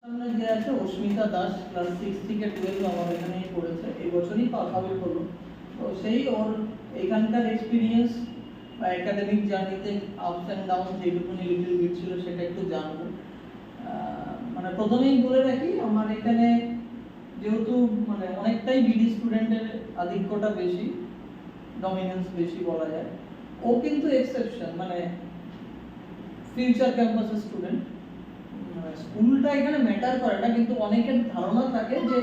সামনে যে আছে অস্মিতা দাস ক্লাস 6 থেকে 12 আমার এখানেই পড়েছে, এই বছরই পাস আউট হলো। তো সেই ওর এখানকার এক্সপিরিয়েন্স বা একাডেমিক জার্নিতে আপস অ্যান্ড ডাউন যেটুকুনি লিটল বিট ছিল সেটা একটু জানবো। মানে প্রথমেই বলে রাখি, আমার এখানে যেহেতু মানে অনেকটাই বিডি স্টুডেন্টের আধিক্যটা বেশি, ডমিনেন্স বেশি বলা যায়, ও কিন্তু এক্সেপশন, মানে ফিউচার ক্যাম্পাসের স্টুডেন্ট। স্কুলটা এখানে ম্যাটার করে না, কিন্তু অনেকের ধারণা থাকে যে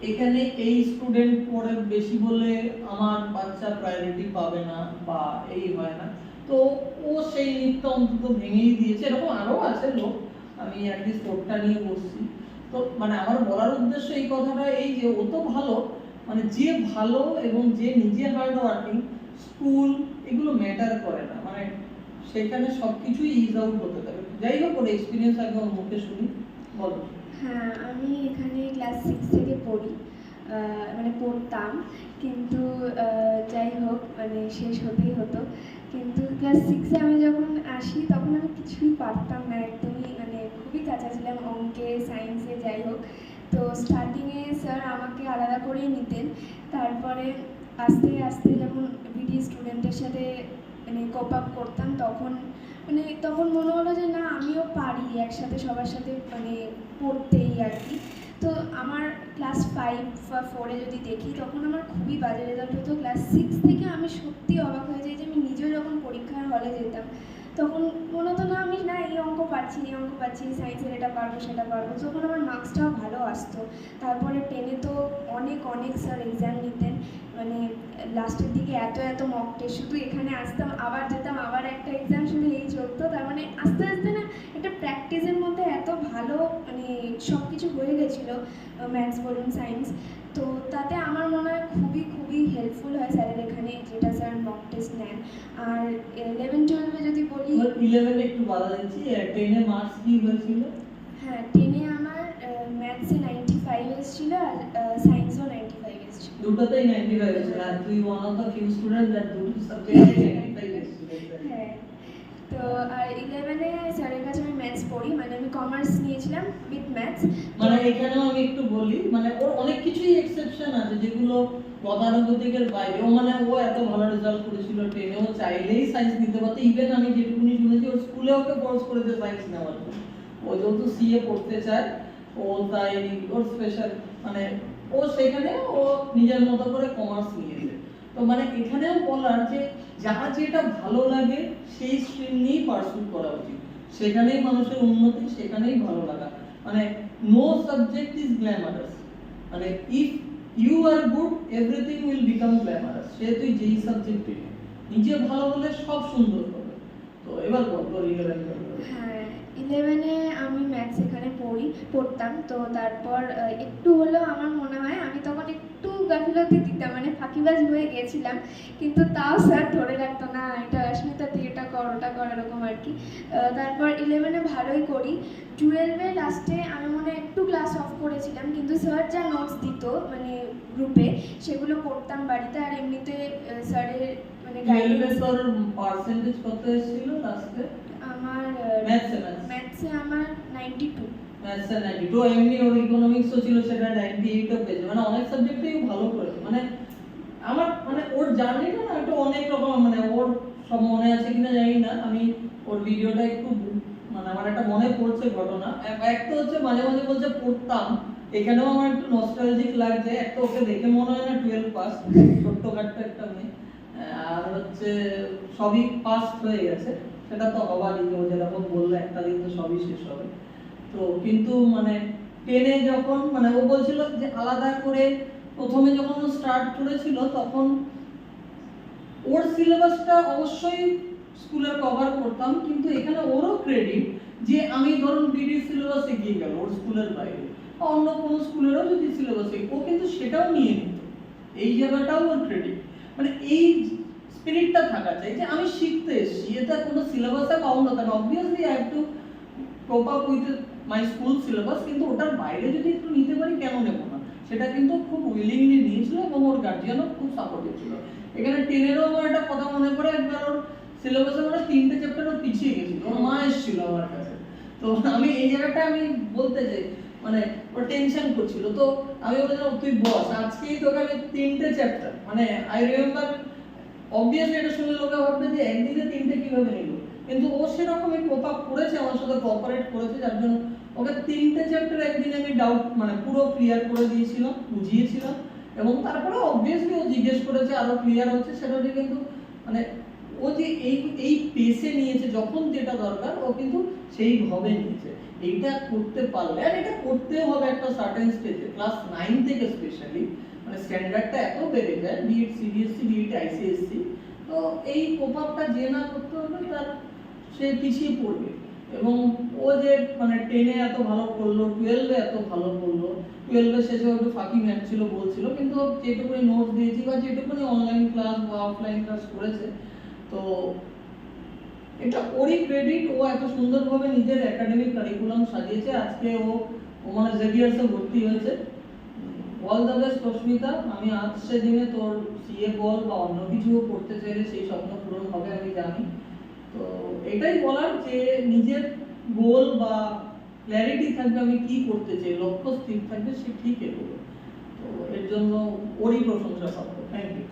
এখানে এই স্টুডেন্ট পড়ে বেশি বলে আমার বাচ্চা প্রায়োরিটি পাবে না বা এই হয় না। তো ও সেই নিত্যা অন্তত ভেঙেই দিয়েছে। এরকম আরও আছে লোক, আমি অ্যাটলিস্ট ওরটা নিয়ে বসছি। তো মানে আমার বলার উদ্দেশ্য এই কথাটা এই যে ও তো ভালো, মানে যে ভালো এবং যে নিজে হার্ড ওয়ার্কিং, স্কুল এগুলো ম্যাটার করে না, মানে সেখানে সবকিছুই ইজ আউট হতে থাকে। যাই হোক, ওর এক্সপিরিয়েন্স আগে ওর মুখে শুনি, বলো। হ্যাঁ, আমি এখানে ক্লাস 6 থেকে পড়ি, মানে পড়তাম, কিন্তু যাই হোক মানে শেষ হতেই হতো। কিন্তু ক্লাস 6-এ আমি যখন আসি তখন আমি কিছুই পারতাম না, একদমই মানে খুবই কাঁচা ছিলাম অঙ্কে, সায়েন্সে, যাই হোক। তো স্টার্টিংয়ে স্যার আমাকে আলাদা করেই নিতেন। তারপরে আস্তে আস্তে যখন বিডি স্টুডেন্টের সাথে মানে কোপ আপ করতাম, তখন মনে হলো যে না, আমিও পারি একসাথে সবার সাথে মানে পড়তেই আর কি। তো আমার ক্লাস 5 বা 4-এ যদি দেখি তখন আমার খুবই বাজে রেজাল্ট হতো। ক্লাস 6 থেকে আমি সত্যি অবাক হয়ে যাই যে আমি নিজেও যখন পরীক্ষার হলে যেতাম তখন মনে হতো না, আমি না এই অঙ্ক পারছি, এই অঙ্ক পারছি, সায়েন্সের এটা পারবো সেটা পারবো, তখন আমার মার্কসটাও ভালো আসতো। তারপরে 10-এ তো অনেক অনেক স্যার এক্সাম নিতেন, মানে লাস্টের দিকে এত এত মক টেস্ট, শুধু এখানে আসতাম আবার যেতাম আবার একটা এক্সাম, শুধু এই চলতো। তার মানে আস্তে আস্তে না একটা প্র্যাকটিসের মধ্যে এত ভালো মানে সব কিছু হয়ে গেছিলো, ম্যাথস বলুন সায়েন্স। তো তাতে আমার মনে হয় খুবই খুবই হেল্পফুল হয় স্যারের এখানে, যেটা স্যার মক টেস্ট নেন। আর 11-12-এ যদি বলি, 11 একটু বাধা দিচ্ছি, 10 এ মার্কস কি হয়েছিল? হ্যাঁ 10-এ আমার ম্যাথসে 95 এসেছিল আর সায়েন্সেও 95 এসেছিল। দুটোতেই 95 এসেছিল, আর তুই one of the few student that দুটো সাবজেক্টে 95 এসেছিল। হ্যাঁ, তো আর 11-এ স্যারের কাছে আমি ম্যাথস পড়ি, মানে আমি কমার্স নিয়েছিলাম উইথ ম্যাথস। মানে এখানেও আমি একটু বলি, মানে ওর অনেক কিছুই এক্সেপশন আছে যেগুলো গতানুগতিকের বাইরে। ও মানে ও এত ভালো রেজাল্ট করেছিল 10-এ, ও চাইলেই সায়েন্স নিতে পারতো। ইভেন আমি যেটুকুনি শুনেছি, ওর স্কুলে ওকে ফোর্স করেছে সায়েন্স নেওয়ার জন্য। ও যেহেতু সিএ পড়তে চায়, ও তাই ওর স্পেশাল মানে ও সেখানে ও নিজের মতো করে কমার্স নিয়েছে। তো মানে এখানেও বলার যে যার যেটা ভালো লাগে সেই স্ট্রিম নিয়েই পার্সু করা উচিত, সেখানেই মানুষের উন্নতি, সেখানেই ভালো লাগা। মানে নো সাবজেক্ট ইজ গ্ল্যামারাস, মানে if you are good everything will become glamorous. সে তুই যেই সাবজেক্ট নিজে ভালো হলে সব সুন্দর হবে। তো এবার বল তোর 11 হ্যাঁ, 11-এ আমি ম্যাথস এখানে পড়তাম। তো তারপর একটু হলেও আমার মনে হয় আমি তখন একটু গাফিলতি দিতাম, মানে ফাঁকিবাজ হয়ে গেছিলাম, কিন্তু তাও স্যার ধরে রাখতো না, এটা অস্মিতা তুই এটা কর ওটা কর, এরকম আর কি। তারপর 11-এ ভালোই করি। 12-এ লাস্টে আমি মনে হয় একটু ক্লাস অফ করেছিলাম, কিন্তু স্যার যা নোটস দিত মানে গ্রুপে, সেগুলো পড়তাম বাড়িতে। আর এমনিতে স্যারের মানে গাইডেন্স। তোর পার্সেন্টেজ কত এসেছিল লাস্টে? আমার ম্যাথসে আমার 92। ম্যাথসে 92, এমনি ওর ইকোনমিক্সও ছিল, সেটা 98 ও পেয়েছে। মানে অনেক সাবজেক্টেই ভালো করেছে। মানে আমার মানে ওর জার্নিটা না একটু অনেক রকম, মানে ওর সব মনে আছে কিনা জানি না। আমি ওর ভিডিওটা একটু মানে আমার একটা মনে পড়ছে ঘটনা। এক তো হচ্ছে মাঝে মাঝে বলছে পড়তাম, এখানেও আমার একটু নস্টালজিক লাগছে। একটা ওকে দেখে মনে হয় না 12 পাস, ছোট্টখাট্ট একটা মেয়ে। আর হচ্ছে সবই পাস হয়ে গেছে, সেটা তো হবারই, ও যেরকম বললে একটা দিন তো সবই শেষ হবে। তো কিন্তু মানে 10-এ যখন মানে ও বলছিল যে আলাদা করে প্রথমে যখন ও স্টার্ট করেছিল, তখন ওর সিলেবাসটা অবশ্যই স্কুলের কভার করতাম, কিন্তু এখানে ওরও ক্রেডিট যে আমি ধরুন বিডি সিলেবাসে গিয়ে গেল ওর স্কুলের বাইরে, অন্য কোনো স্কুলেরও যদি সিলেবাসে, ও কিন্তু সেটাও নিয়ে নিত। এই জায়গাটাও ওর ক্রেডিট। মানে এই স্পিরিটটা থাকা চাই যে আমি শিখতে এসেছি, এটা কোনো সিলেবাসে কাউন্ট হতো না। Obviously I have to cope up with my school syllabus, কিন্তু ওটার বাইরে যদি একটু নিতে পারি কেন নেব না, সেটা কিন্তু খুব উইলিংলি নিয়েছিল এবং ওর গার্জিয়ানও খুব সাপোর্টিভ ছিল। এখানে 10-এরও আমার একটা কথা মনে পড়ে, একবার ওর সিলেবাসে আমরা 3টে চ্যাপ্টার পিছিয়ে গেছিল, ওর মা এসেছিল আমার কাছে। তো তো আমি এই জায়গাটা আমি বলতে চাই, মানে ও টেনশন করছিল, তো আমি বললাম তুই বস, আজকেই তোকে আমি 3টে চ্যাপ্টার, মানে আই রিমেম্বার, অবভিয়াসলি এটা শুনে লোকে ভাববে যে একদিনে 3টে কিভাবে নিল, কিন্তু ও সেরকমই কোপ আপ করেছে, আমার সাথে কোঅপারেট করেছে, যার জন্য ওকে 3টে চ্যাপ্টার একদিনে আমি ডাউট মানে পুরো ক্লিয়ার করে দিয়েছিলাম, বুঝিয়েছিলাম, এবং তারপরে অবভিয়াসলি ও জিজ্ঞেস করেছে আরো ক্লিয়ার হচ্ছে, সেটা হচ্ছে কিন্তু মানে ও যে এই পেসে নিয়েছে, যখন যেটা দরকার ও কিন্তু সেইভাবে নিয়েছে। এইটা করতে পারলে, আর এটা করতেও হবে একটা সার্টেন স্টেজে, ক্লাস 9 থেকে স্পেশালি, মানে স্ট্যান্ডার্ডটা এত বেড়ে যায়, বিএড সিবিএসসি বিএড আইসিএসসি, তো এই কোপ আপটা যে না করতে হবে তার, সে পিছিয়ে পড়বে। এবং ও যে মানে 10-এ এত ভালো করলো, 12-এ এত ভালো করলো, 12-এর শেষে একটু ফাঁকি ছিল বলছিল, কিন্তু যেটুকুনি নোটস দিয়েছি বা যেটুকুনি অনলাইন ক্লাস বা অফলাইন ক্লাস করেছে, তো এটা ওরই ক্রেডিট, ও এত সুন্দরভাবে নিজের একাডেমিক কারিকুলাম সাজিয়েছে, আজকে ও মানে জেভিয়ার্সে ভর্তি হয়েছে। অল দ্য বেস্ট রশ্মিতা, আমি আজকে দিনে তোর সিএ বল বা অন্য কিছুও করতে চাইলে সেই স্বপ্ন পূরণ হবে আমি জানি। তো এটাই বলার যে নিজের গোল বা ক্ল্যারিটি থাকবে আমি কি করতে চাই, লক্ষ্য স্থির থাকবে, সে ঠিক এগোবে। তো এর জন্য ওরই প্রশংসা পাবো। Thank you.